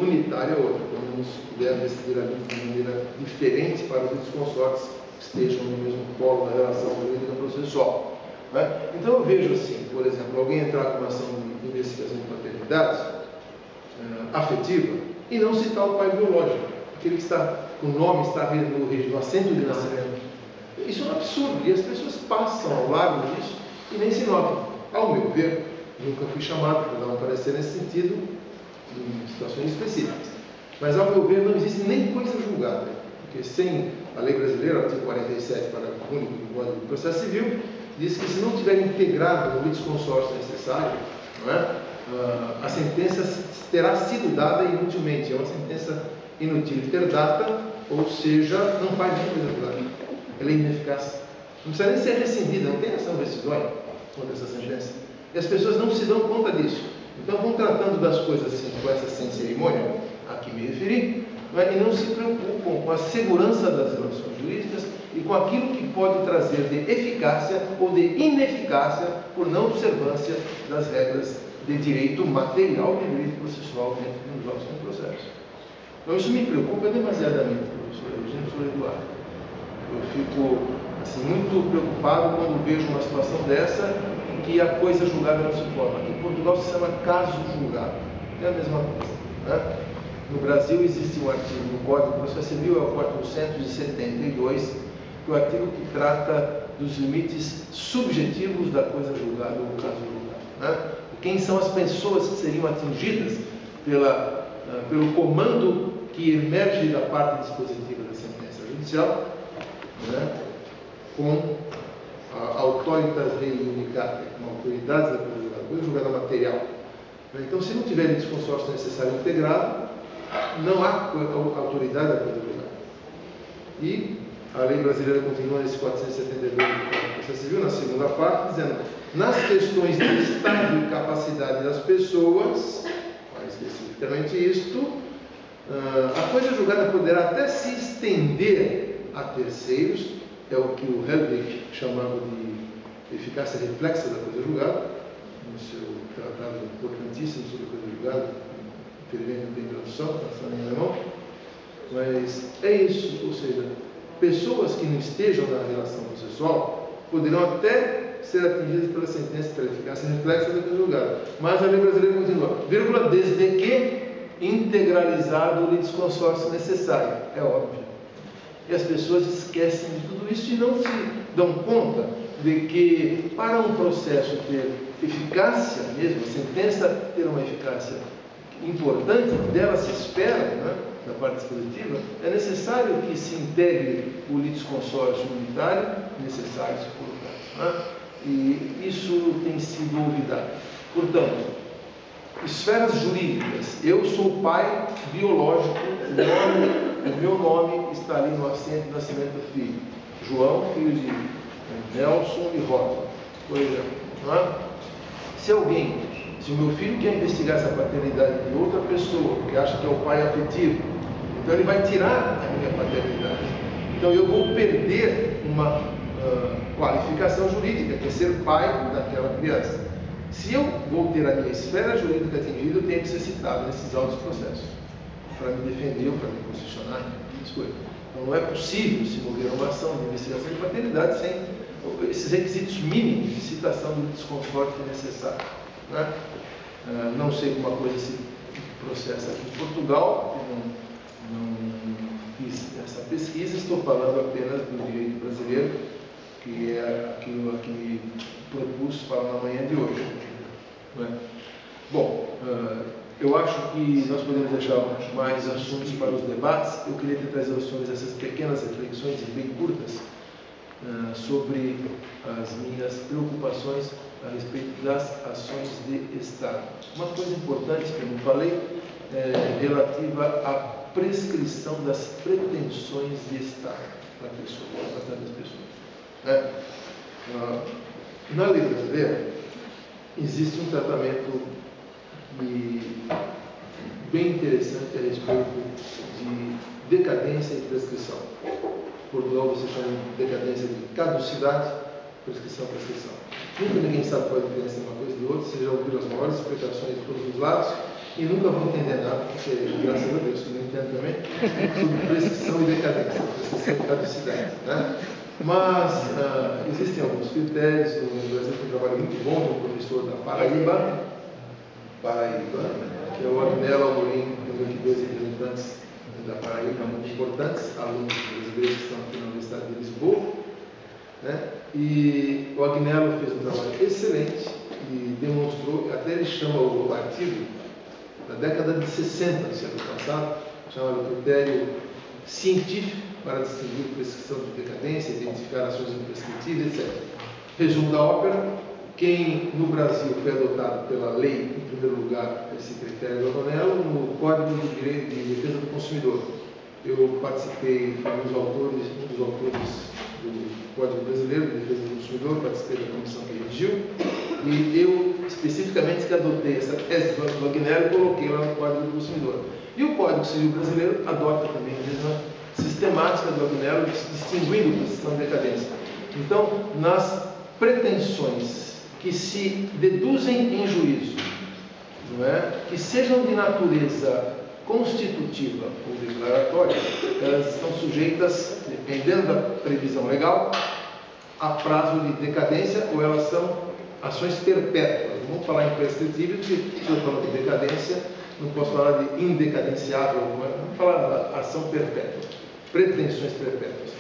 unitária ou outra, quando não se puder decidir a vida de maneira diferente para os litisconsortes que estejam no mesmo polo da relação jurídica processual. Né? Então eu vejo assim, por exemplo, alguém entrar com uma ação de investigação de paternidade afetiva e não citar o pai biológico, aquele que está, o nome está no assento de nascimento. Isso é um absurdo, e as pessoas passam ao largo disso e nem se notam. Ao meu ver, nunca fui chamado para dar um parecer nesse sentido, em situações específicas. Mas, ao meu ver, não existe nem coisa julgada, porque sem a lei brasileira, artigo 47, parágrafo único do Código de Processo Civil, diz que se não tiver integrado no litisconsórcio necessário, não é? A sentença terá sido dada inutilmente, é uma sentença inútil ter data, ou seja, não faz nem coisa julgada. Ela é ineficaz. Não precisa nem ser rescindida, não tem ação rescisória contra essa sentença. E as pessoas não se dão conta disso. Então vão tratando das coisas assim, com essa sem cerimônia, a que me referi, e não se preocupam com a segurança das relações jurídicas e com aquilo que pode trazer de eficácia ou de ineficácia por não observância das regras de direito material e de direito processual dentro dos autos do processo. Então isso me preocupa demasiadamente, professor Eugênio, professor Eduardo. Eu fico assim, muito preocupado quando vejo uma situação dessa em que a coisa julgada não se forma. Aqui em Portugal se chama caso julgado. É a mesma coisa. Né? No Brasil existe um artigo no Código de Processo Civil, é o 472, que é o artigo que trata dos limites subjetivos da coisa julgada ou do caso julgado. Né? Quem são as pessoas que seriam atingidas pelo comando que emerge da parte dispositiva da sentença judicial, né, com a autoritas rei unicata, com autoridades da coisa julgada material. Então, se não tiver litisconsórcio necessário integrado, não há autoridade da coisa julgada. E a lei brasileira continua nesse 472 do Código de Processo Civil, na segunda parte, dizendo: nas questões de estado e capacidade das pessoas, mais especificamente isto, a coisa julgada poderá até se estender a terceiros, é o que o Helwig chamava de eficácia reflexa da coisa julgada, no seu tratado importantíssimo sobre a coisa julgada, infelizmente não tem tradução, está em alemão, mas é isso, ou seja, pessoas que não estejam na relação processual poderão até ser atingidas pela sentença pela eficácia reflexa da coisa julgada, mas a lei brasileira continua, vírgula, desde que integralizado o litisconsórcio necessário, é óbvio. E as pessoas esquecem de tudo isso e não se dão conta de que, para um processo ter eficácia mesmo, a sentença ter uma eficácia importante, dela se espera, né, da parte dispositiva, é necessário que se integre o litisconsórcio unitário, necessário se for o caso. Né? E isso tem sido olvidado. Portanto, esferas jurídicas, eu sou pai biológico, o meu nome está ali no assento de nascimento do filho. João, filho de Nelson e Rosa, por exemplo. Não é? Se o meu filho quer investigar essa paternidade de outra pessoa, porque acha que é o pai afetivo, então ele vai tirar a minha paternidade. Então eu vou perder uma qualificação jurídica, que é ser pai daquela criança. Se eu vou ter a minha esfera jurídica atingida, eu tenho que ser citado nesses autos processos, para me defender ou para me posicionar, essas coisas. Então não é possível se mover uma ação de investigação de paternidade sem esses requisitos mínimos de citação do litisconsorte que é necessário. Né? Não sei como a coisa se processa aqui em Portugal, não fiz essa pesquisa, estou falando apenas do direito brasileiro, que é aquilo a que me propus falar na manhã de hoje. Né? Bom, eu acho que nós podemos deixar mais assuntos para os debates. Eu queria ter trazido aos senhores essas pequenas reflexões bem curtas sobre as minhas preocupações a respeito das ações de Estado. Uma coisa importante que eu não falei é relativa à prescrição das pretensões de Estado para as pessoas. Na lei brasileira existe um tratamento bem interessante a respeito de decadência e prescrição. Em Portugal você chama de decadência de caducidade, prescrição. Nunca ninguém sabe qual é a diferença de uma coisa e de outra, vocês já ouviram as maiores explicações de todos os lados e nunca vão entender nada, porque é engraçado. sobre prescrição e decadência, prescrição e caducidade, né? Mas existem alguns critérios. No Brasil tem um trabalho muito bom de um professor da Paraíba, que é o Agnello Amorim. Temos aqui dois representantes da Paraíba muito importantes, alunos brasileiros que estão aqui na Universidade de Lisboa, né? E o Agnello fez um trabalho excelente e demonstrou, até ele chama o artigo da década de 60 do século passado, chama de critério científico para distinguir prescrição de decadência, identificar ações imprescritíveis, etc. Resumo da ópera: quem no Brasil foi adotado pela lei, em primeiro lugar, esse critério do Agnello, no Código de Direito de Defesa do Consumidor. Eu participei, fui um dos autores do Código Brasileiro de Defesa do Consumidor, participei da comissão que redigiu, e eu especificamente que adotei essa tese do Agnello e coloquei lá no Código do Consumidor. E o Código Civil Brasileiro adota também a mesma sistemática do Agnello, distinguindo prescrição e decadência. Então, nas pretensões que se deduzem em juízo, não é? Que sejam de natureza constitutiva ou declaratória, elas estão sujeitas, dependendo da previsão legal, a prazo de decadência, ou elas são ações perpétuas. Não vamos falar em prescritível, porque se eu falo de decadência, não posso falar de indecadenciável, vamos falar da ação perpétua, pretensões perpétuas.